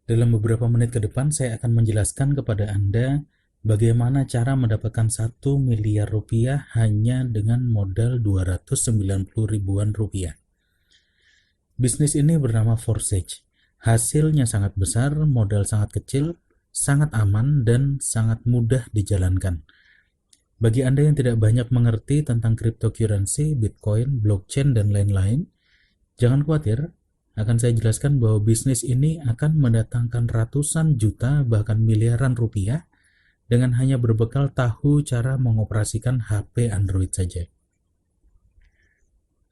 Dalam beberapa menit ke depan, saya akan menjelaskan kepada Anda bagaimana cara mendapatkan 1 miliar rupiah hanya dengan modal 290 ribuan rupiah. Bisnis ini bernama Forsage. Hasilnya sangat besar, modal sangat kecil, sangat aman, dan sangat mudah dijalankan. Bagi Anda yang tidak banyak mengerti tentang cryptocurrency, Bitcoin, blockchain, dan lain-lain, jangan khawatir, akan saya jelaskan bahwa bisnis ini akan mendatangkan ratusan juta bahkan miliaran rupiah dengan hanya berbekal tahu cara mengoperasikan HP Android saja.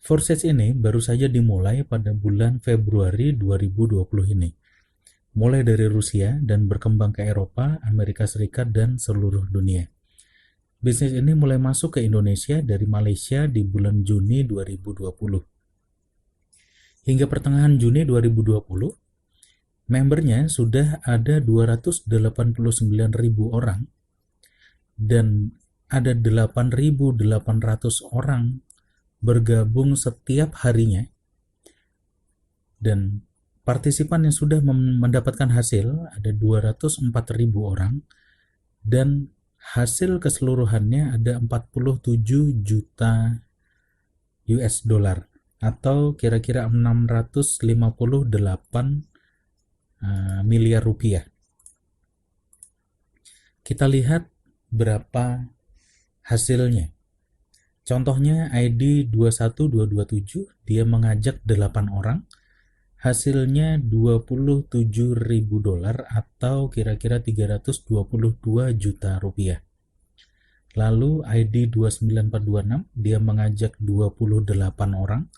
Forsage ini baru saja dimulai pada bulan Februari 2020 ini. Mulai dari Rusia dan berkembang ke Eropa, Amerika Serikat, dan seluruh dunia. Bisnis ini mulai masuk ke Indonesia dari Malaysia di bulan Juni 2020. Hingga pertengahan Juni 2020, membernya sudah ada 289.000 orang dan ada 8.800 orang bergabung setiap harinya, dan partisipan yang sudah mendapatkan hasil ada 204.000 orang, dan hasil keseluruhannya ada 47 juta US dollar atau kira-kira 658 miliar rupiah. Kita lihat berapa hasilnya. Contohnya ID 21227, dia mengajak 8 orang, hasilnya 27.000 dolar atau kira-kira 322 juta rupiah. Lalu ID 29426, dia mengajak 28 orang,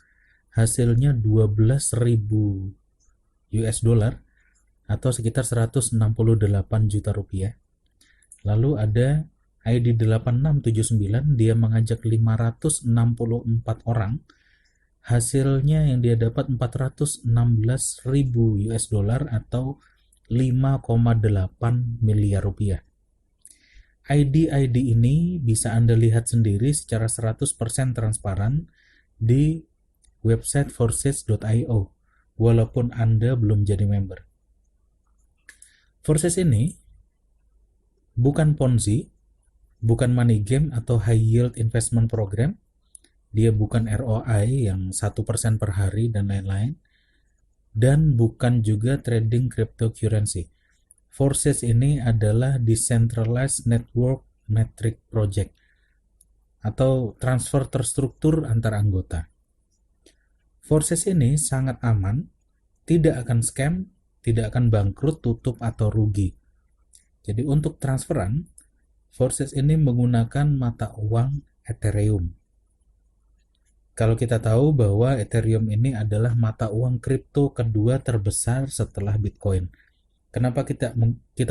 hasilnya 12.000 US dollar atau sekitar 168 juta rupiah. Lalu ada ID 8679, dia mengajak 564 orang, hasilnya yang dia dapat 416.000 US dollar atau 5,8 miliar rupiah. ID-ID ini bisa Anda lihat sendiri secara 100% transparan di website forsage.io walaupun Anda belum jadi member. Forsage ini bukan Ponzi, bukan money game atau high yield investment program, dia bukan ROI yang 1% per hari dan lain-lain, dan bukan juga trading cryptocurrency. Forsage ini adalah Decentralized Network Metric Project atau transfer terstruktur antar anggota. Forsage ini sangat aman, tidak akan scam, tidak akan bangkrut, tutup, atau rugi. Jadi untuk transferan, Forsage ini menggunakan mata uang Ethereum. Kalau kita tahu bahwa Ethereum ini adalah mata uang kripto kedua terbesar setelah Bitcoin. Kenapa kita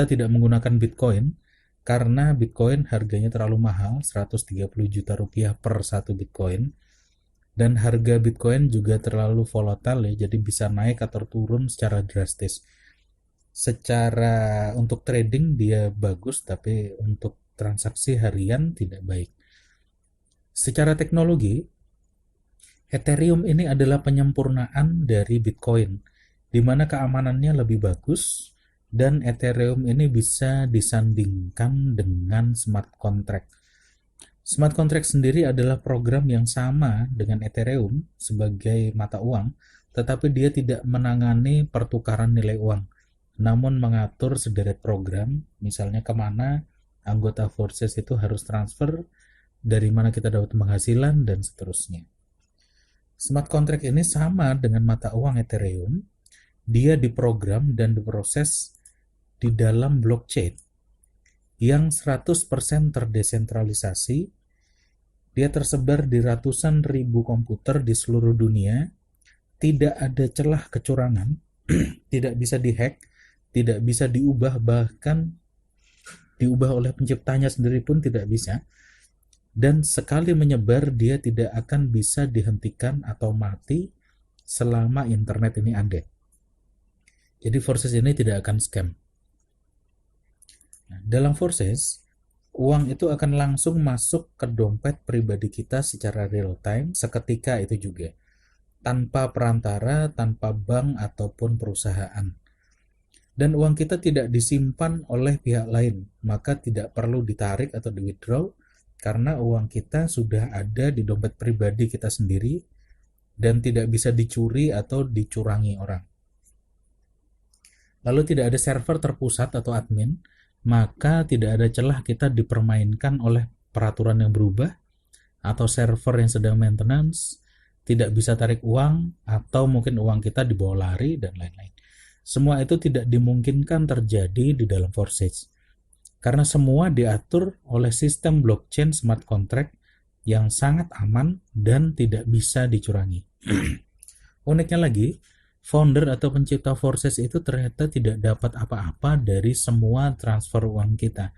tidak menggunakan Bitcoin? Karena Bitcoin harganya terlalu mahal, 130 juta rupiah per satu Bitcoin. Dan harga Bitcoin juga terlalu volatile ya, jadi bisa naik atau turun secara drastis. Secara untuk trading dia bagus, tapi untuk transaksi harian tidak baik. Secara teknologi, Ethereum ini adalah penyempurnaan dari Bitcoin, di mana keamanannya lebih bagus, dan Ethereum ini bisa disandingkan dengan smart contract. Smart contract sendiri adalah program yang sama dengan Ethereum sebagai mata uang, tetapi dia tidak menangani pertukaran nilai uang, namun mengatur sederet program, misalnya kemana anggota Forsage itu harus transfer, dari mana kita dapat penghasilan, dan seterusnya. Smart contract ini sama dengan mata uang Ethereum, dia diprogram dan diproses di dalam blockchain yang 100% terdesentralisasi. Dia tersebar di ratusan ribu komputer di seluruh dunia, tidak ada celah kecurangan, tidak bisa dihack, tidak bisa diubah, bahkan diubah oleh penciptanya sendiri pun tidak bisa. Dan sekali menyebar, dia tidak akan bisa dihentikan atau mati selama internet ini ada. Jadi Forsage ini tidak akan scam. Nah, dalam Forsage, uang itu akan langsung masuk ke dompet pribadi kita secara real time seketika itu juga, tanpa perantara, tanpa bank ataupun perusahaan. dan uang kita tidak disimpan oleh pihak lain, maka tidak perlu ditarik atau di-withdraw karena uang kita sudah ada di dompet pribadi kita sendiri dan tidak bisa dicuri atau dicurangi orang. Lalu tidak ada server terpusat atau admin, maka tidak ada celah kita dipermainkan oleh peraturan yang berubah atau server yang sedang maintenance, tidak bisa tarik uang, atau mungkin uang kita dibawa lari, dan lain-lain. Semua itu tidak dimungkinkan terjadi di dalam Forsage, karena semua diatur oleh sistem blockchain smart contract yang sangat aman dan tidak bisa dicurangi. Uniknya lagi, founder atau pencipta Forsage itu ternyata tidak dapat apa-apa dari semua transfer uang kita.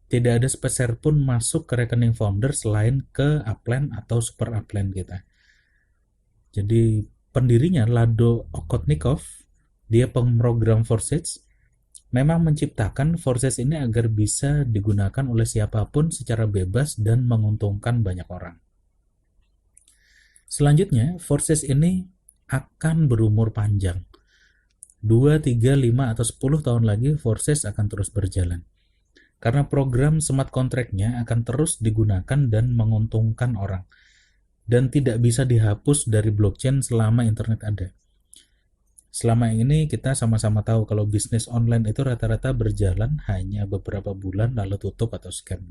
Tidak ada sepeser pun masuk ke rekening founder selain ke upline atau super upline kita. Jadi pendirinya Lado Okotnikov, dia pemrogram Forsage, memang menciptakan Forsage ini agar bisa digunakan oleh siapapun secara bebas dan menguntungkan banyak orang. Selanjutnya, Forsage ini akan berumur panjang. 2, 3, 5, atau 10 tahun lagi Forsage akan terus berjalan. Karena program smart contract-nya akan terus digunakan dan menguntungkan orang. Dan tidak bisa dihapus dari blockchain selama internet ada. Selama ini kita sama-sama tahu kalau bisnis online itu rata-rata berjalan hanya beberapa bulan lalu tutup atau scam.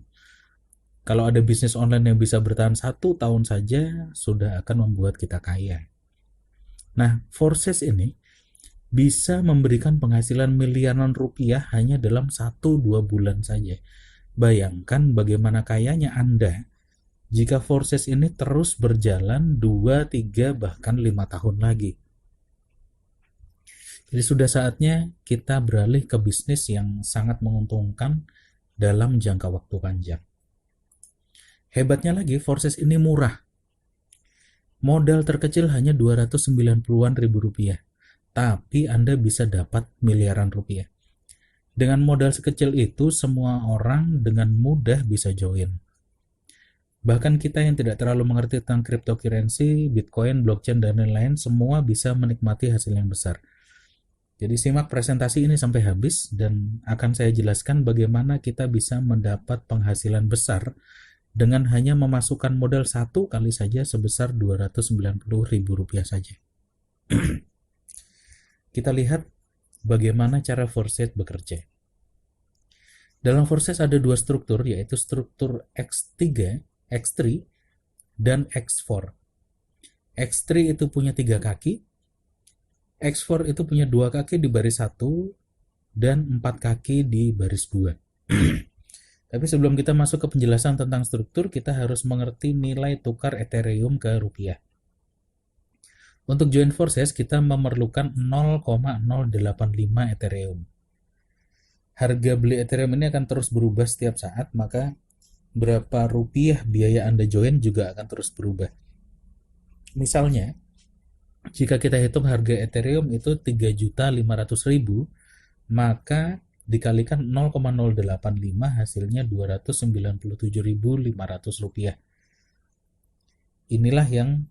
Kalau ada bisnis online yang bisa bertahan 1 tahun saja, sudah akan membuat kita kaya. Nah, Forsage ini bisa memberikan penghasilan miliaran rupiah hanya dalam 1-2 bulan saja. Bayangkan bagaimana kayanya Anda jika Forsage ini terus berjalan 2, 3, bahkan 5 tahun lagi. Jadi sudah saatnya kita beralih ke bisnis yang sangat menguntungkan dalam jangka waktu panjang. Hebatnya lagi, Forsage ini murah. Modal terkecil hanya 290-an ribu rupiah, tapi Anda bisa dapat miliaran rupiah. Dengan modal sekecil itu, semua orang dengan mudah bisa join. Bahkan kita yang tidak terlalu mengerti tentang cryptocurrency, Bitcoin, blockchain, dan lain-lain, semua bisa menikmati hasil yang besar. Jadi simak presentasi ini sampai habis dan akan saya jelaskan bagaimana kita bisa mendapat penghasilan besar dengan hanya memasukkan modal 1 kali saja sebesar 290 ribu rupiah saja. Kita lihat bagaimana cara Forsage bekerja. Dalam Forsage ada 2 struktur, yaitu struktur X3, X3, dan X4. X3 itu punya 3 kaki, X4 itu punya 2 kaki di baris 1 dan 4 kaki di baris 2. Tapi sebelum kita masuk ke penjelasan tentang struktur, kita harus mengerti nilai tukar Ethereum ke rupiah. Untuk join Forsage, kita memerlukan 0,085 Ethereum. Harga beli Ethereum ini akan terus berubah setiap saat, maka berapa rupiah biaya Anda join juga akan terus berubah. Misalnya, jika kita hitung harga Ethereum itu 3.500.000, maka dikalikan 0,085 hasilnya 297.500 rupiah. Inilah yang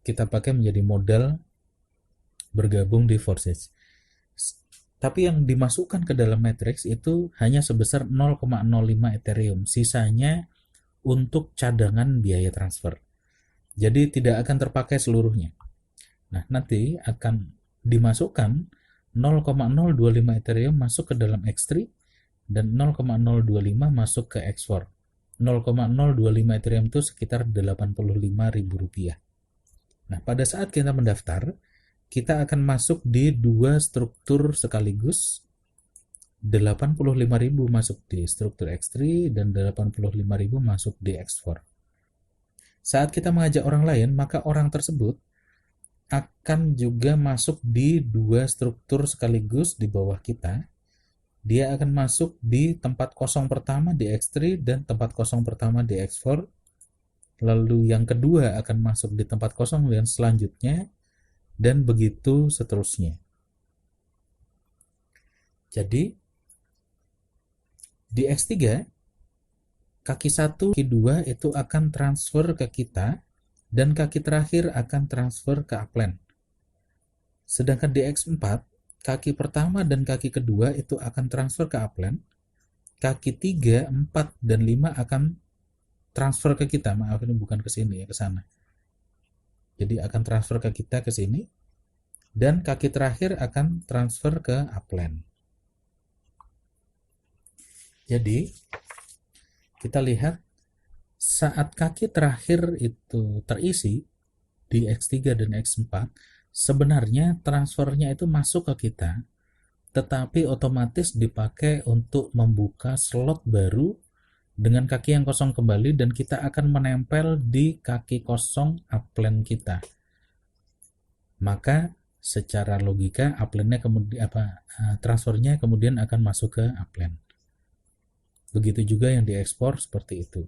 kita pakai menjadi modal bergabung di Forsage. Tapi yang dimasukkan ke dalam matrix itu hanya sebesar 0,05 Ethereum. Sisanya untuk cadangan biaya transfer. Jadi tidak akan terpakai seluruhnya. Nah, nanti akan dimasukkan 0,025 Ethereum masuk ke dalam X3 dan 0,025 masuk ke X4. 0,025 Ethereum itu sekitar 85.000 rupiah. Nah, pada saat kita mendaftar, kita akan masuk di 2 struktur sekaligus. 85.000 masuk di struktur X3 dan 85.000 masuk di X4. Saat kita mengajak orang lain, maka orang tersebut akan juga masuk di 2 struktur sekaligus di bawah kita. Dia akan masuk di tempat kosong pertama di X3 dan tempat kosong pertama di X4. Lalu yang kedua akan masuk di tempat kosong yang selanjutnya, dan begitu seterusnya. Jadi di X3 kaki 1, kaki 2 itu akan transfer ke kita dan kaki terakhir akan transfer ke upline. Sedangkan di X4 kaki pertama dan kaki kedua itu akan transfer ke upline, kaki 3, 4, dan 5 akan transfer ke kita. Maaf, ini bukan ke sini ya, ke sana. Jadi akan transfer ke kita ke sini, dan kaki terakhir akan transfer ke upline. Jadi kita lihat saat kaki terakhir itu terisi di X3 dan X4, sebenarnya transfernya itu masuk ke kita, tetapi otomatis dipakai untuk membuka slot baru dengan kaki yang kosong kembali, dan kita akan menempel di kaki kosong upline kita. Maka secara logika upline-nya kemudian transfernya kemudian akan masuk ke upline. Begitu juga yang diekspor seperti itu.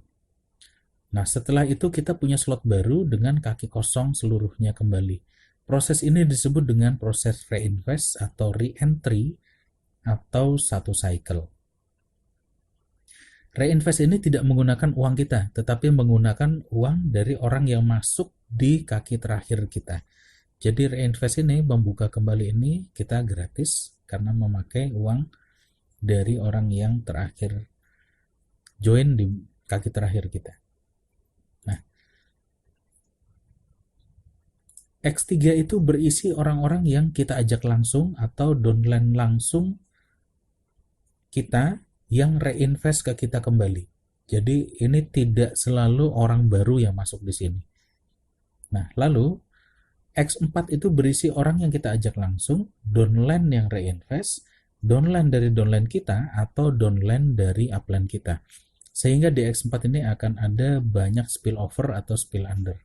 Nah, setelah itu kita punya slot baru dengan kaki kosong seluruhnya kembali. Proses ini disebut dengan proses reinvest atau re-entry atau satu cycle. Reinvest ini tidak menggunakan uang kita, tetapi menggunakan uang dari orang yang masuk di kaki terakhir kita. Jadi reinvest ini, membuka kembali ini, kita gratis karena memakai uang dari orang yang terakhir join di kaki terakhir kita. Nah, X3 itu berisi orang-orang yang kita ajak langsung atau downline langsung kita yang reinvest ke kita kembali. Jadi ini tidak selalu orang baru yang masuk di sini. Nah, lalu X4 itu berisi orang yang kita ajak langsung, downline yang reinvest, downline dari downline kita, atau downline dari upline kita. Sehingga di X4 ini akan ada banyak spillover atau spill under.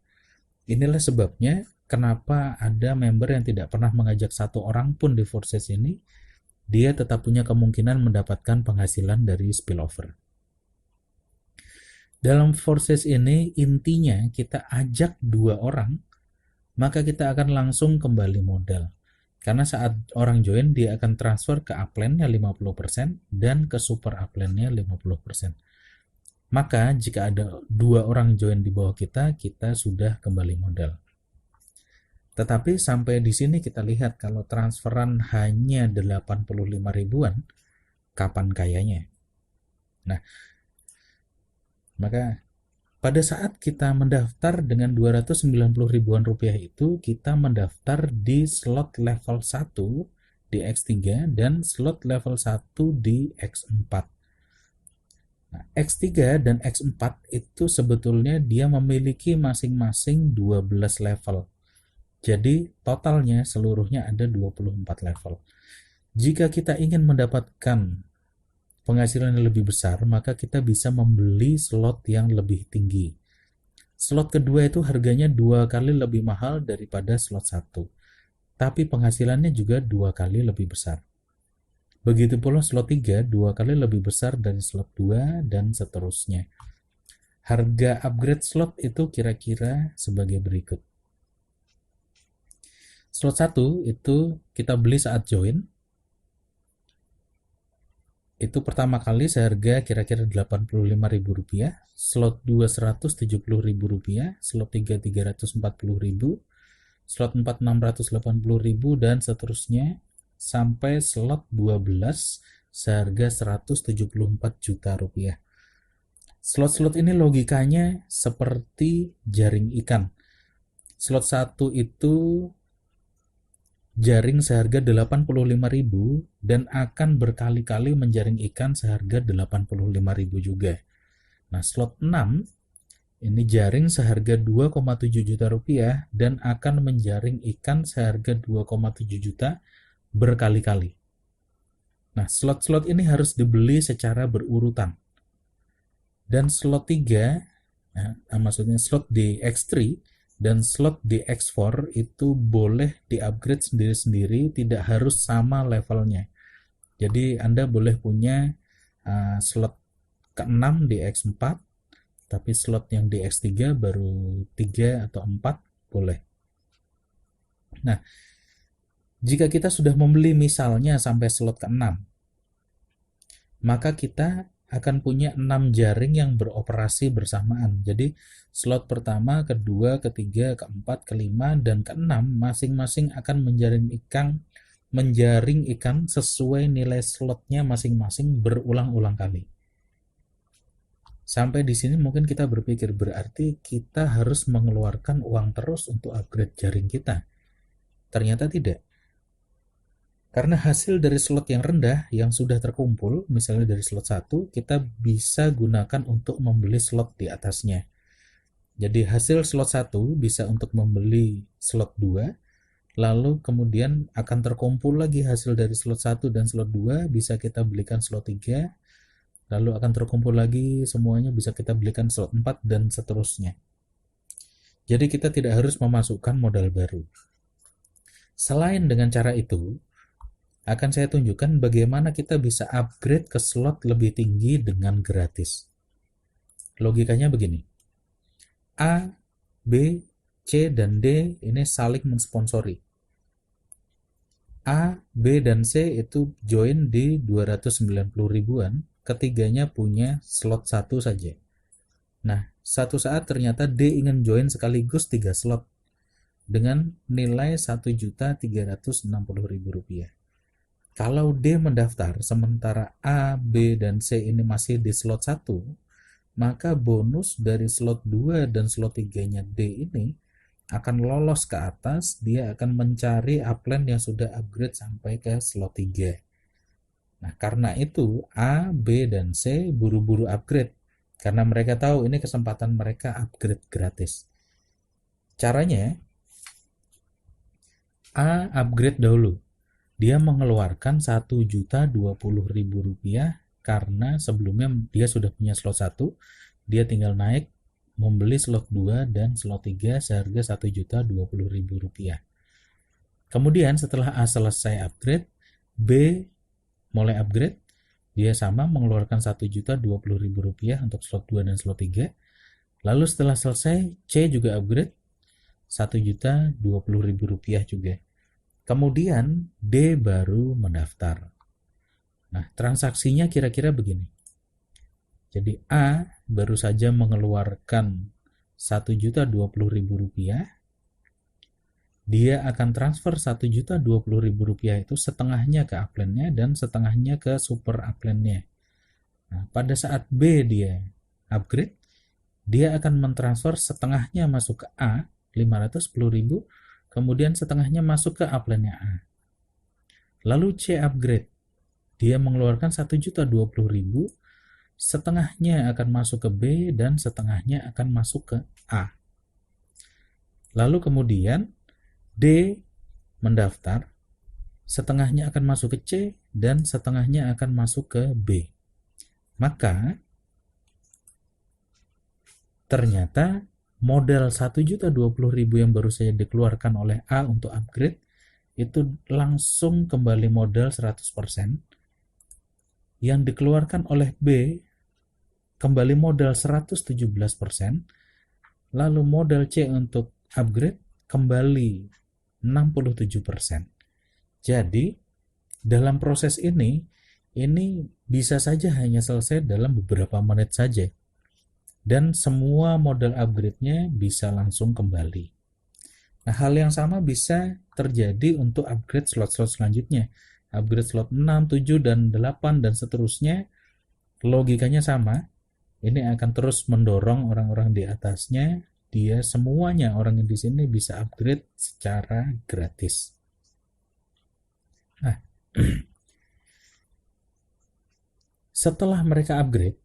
Inilah sebabnya kenapa ada member yang tidak pernah mengajak satu orang pun di Forces ini, dia tetap punya kemungkinan mendapatkan penghasilan dari spillover. Dalam Forces ini intinya kita ajak 2 orang, maka kita akan langsung kembali modal. Karena saat orang join, dia akan transfer ke upline-nya 50% dan ke super upline-nya 50%. Maka jika ada 2 orang join di bawah kita, kita sudah kembali modal. Tetapi sampai di sini kita lihat kalau transferan hanya 85 ribuan, kapan kayanya? Nah, maka pada saat kita mendaftar dengan 290 ribuan rupiah itu, kita mendaftar di slot level 1 di X3 dan slot level 1 di X4. Nah, X3 dan X4 itu sebetulnya dia memiliki masing-masing 12 level. Jadi totalnya seluruhnya ada 24 level. Jika kita ingin mendapatkan penghasilan yang lebih besar, maka kita bisa membeli slot yang lebih tinggi. Slot kedua itu harganya 2 kali lebih mahal daripada slot 1, tapi penghasilannya juga 2 kali lebih besar. Begitu pula slot 3 2 kali lebih besar dari slot 2 dan seterusnya. Harga upgrade slot itu kira-kira sebagai berikut. Slot 1 itu kita beli saat join. Itu pertama kali seharga kira-kira Rp85.000, slot 2 Rp170.000, slot 3 Rp340.000, slot 4 Rp680.000, dan seterusnya sampai slot 12 seharga Rp174 juta. Slot-slot ini logikanya seperti jaring ikan. Slot 1 itu jaring seharga 85.000 dan akan berkali-kali menjaring ikan seharga 85.000 juga. Nah, slot 6 ini jaring seharga 2,7 juta rupiah dan akan menjaring ikan seharga 2,7 juta berkali-kali. Nah, slot-slot ini harus dibeli secara berurutan. Dan slot 3, maksudnya slot di X3 dan slot di X4 itu boleh di-upgrade sendiri-sendiri, tidak harus sama levelnya. Jadi Anda boleh punya slot ke-6 di X4, tapi slot yang di X3 baru 3 atau 4 boleh. Nah, jika kita sudah membeli misalnya sampai slot ke-6, maka kita akan punya 6 jaring yang beroperasi bersamaan. Jadi slot pertama, kedua, ketiga, keempat, kelima, dan keenam masing-masing akan menjaring ikan menjaring ikan sesuai nilai slotnya masing-masing berulang-ulang kali. Sampai di sini mungkin kita berpikir berarti kita harus mengeluarkan uang terus untuk upgrade jaring kita. Ternyata tidak. Karena hasil dari slot yang rendah yang sudah terkumpul, misalnya dari slot 1, kita bisa gunakan untuk membeli slot di atasnya. Jadi hasil slot 1 bisa untuk membeli slot 2, lalu kemudian akan terkumpul lagi hasil dari slot 1 dan slot 2, bisa kita belikan slot 3, lalu akan terkumpul lagi semuanya bisa kita belikan slot 4 dan seterusnya. Jadi kita tidak harus memasukkan modal baru. Selain dengan cara itu, akan saya tunjukkan bagaimana kita bisa upgrade ke slot lebih tinggi dengan gratis. Logikanya begini. A, B, C, dan D ini saling mensponsori. A, B, dan C itu join di 290 ribuan, ketiganya punya slot 1 saja. Nah, satu saat ternyata D ingin join sekaligus 3 slot dengan nilai Rp1.360.000. Kalau D mendaftar, sementara A, B, dan C ini masih di slot 1, maka bonus dari slot 2 dan slot 3-nya D ini akan lolos ke atas, dia akan mencari upline yang sudah upgrade sampai ke slot 3. Nah, karena itu A, B, dan C buru-buru upgrade, karena mereka tahu ini kesempatan mereka upgrade gratis. Caranya, A upgrade dahulu. Dia mengeluarkan Rp1.020.000 karena sebelumnya dia sudah punya slot 1, dia tinggal naik membeli slot 2 dan slot 3 seharga Rp1.020.000. Kemudian setelah A selesai upgrade, B mulai upgrade, dia sama mengeluarkan Rp1.020.000 untuk slot 2 dan slot 3. Lalu setelah selesai, C juga upgrade Rp1.020.000 juga. Kemudian D baru mendaftar. Nah, transaksinya kira-kira begini. Jadi A baru saja mengeluarkan Rp1.020.000. Dia akan transfer Rp1.020.000 itu setengahnya ke upline-nya dan setengahnya ke super upline-nya. Nah, pada saat B dia upgrade, dia akan mentransfer setengahnya masuk ke A, Rp510.000, kemudian setengahnya masuk ke upline-nya A. Lalu C upgrade, dia mengeluarkan Rp1.020.000, setengahnya akan masuk ke B dan setengahnya akan masuk ke A. Lalu kemudian D mendaftar, setengahnya akan masuk ke C dan setengahnya akan masuk ke B. Maka ternyata modal Rp1.020.000 yang baru saja dikeluarkan oleh A untuk upgrade itu langsung kembali modal 100%. Yang dikeluarkan oleh B kembali modal 117%. Lalu modal C untuk upgrade kembali 67%. Jadi dalam proses ini bisa saja hanya selesai dalam beberapa menit saja. Dan semua modal upgrade-nya bisa langsung kembali. Nah, hal yang sama bisa terjadi untuk upgrade slot-slot selanjutnya. Upgrade slot 6, 7, dan 8, dan seterusnya. Logikanya sama. Ini akan terus mendorong orang-orang di atasnya. Dia semuanya, orang yang di sini bisa upgrade secara gratis. Nah, setelah mereka upgrade,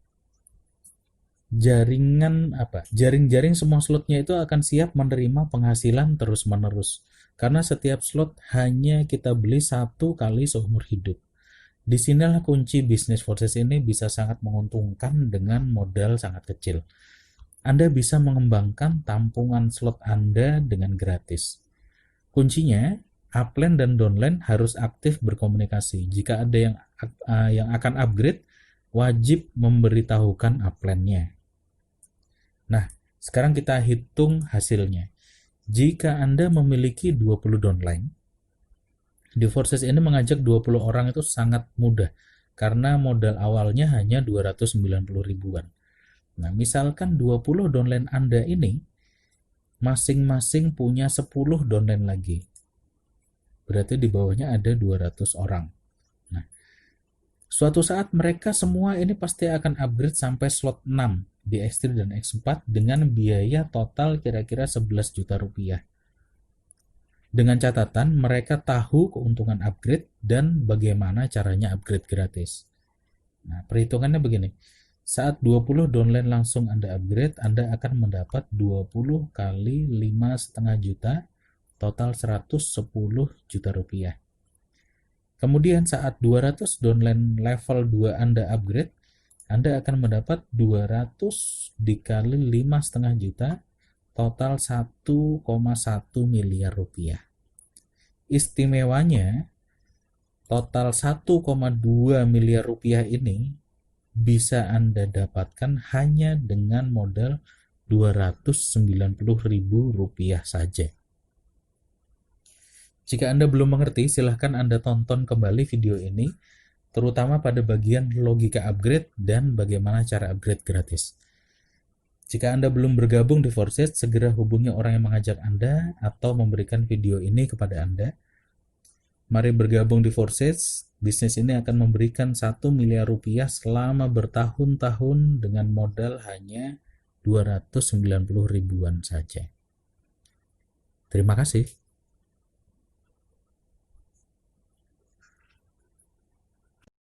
jaring-jaring semua slotnya itu akan siap menerima penghasilan terus-menerus, karena setiap slot hanya kita beli 1 kali seumur hidup. Disinilah kunci bisnis Forces ini bisa sangat menguntungkan dengan modal sangat kecil. Anda bisa mengembangkan tampungan slot Anda dengan gratis. Kuncinya, upline dan downline harus aktif berkomunikasi. Jika ada yang akan upgrade, wajib memberitahukan upline-nya. Nah, sekarang kita hitung hasilnya. Jika Anda memiliki 20 downline, di Forces ini mengajak 20 orang itu sangat mudah, karena modal awalnya hanya 290 ribuan. Nah, misalkan 20 downline Anda ini, masing-masing punya 10 downline lagi. Berarti di bawahnya ada 200 orang. Nah, suatu saat mereka semua ini pasti akan upgrade sampai slot 6 di X3 dan X4 dengan biaya total kira-kira 11 juta rupiah. Dengan catatan mereka tahu keuntungan upgrade dan bagaimana caranya upgrade gratis. Nah, perhitungannya begini. Saat 20 downline langsung Anda upgrade, Anda akan mendapat 20 kali 5,5 juta, total 110 juta rupiah. Kemudian saat 200 downline level 2 Anda upgrade, Anda akan mendapat 200 dikali 5,5 juta, total 1,1 miliar rupiah. Istimewanya, total 1,2 miliar rupiah ini bisa Anda dapatkan hanya dengan modal 290.000 rupiah saja. Jika Anda belum mengerti, silahkan Anda tonton kembali video ini, terutama pada bagian logika upgrade dan bagaimana cara upgrade gratis. Jika Anda belum bergabung di Forces, segera hubungi orang yang mengajak Anda atau memberikan video ini kepada Anda. Mari bergabung di Forces. Bisnis ini akan memberikan 1 miliar rupiah selama bertahun-tahun dengan modal hanya 290 ribuan saja. Terima kasih.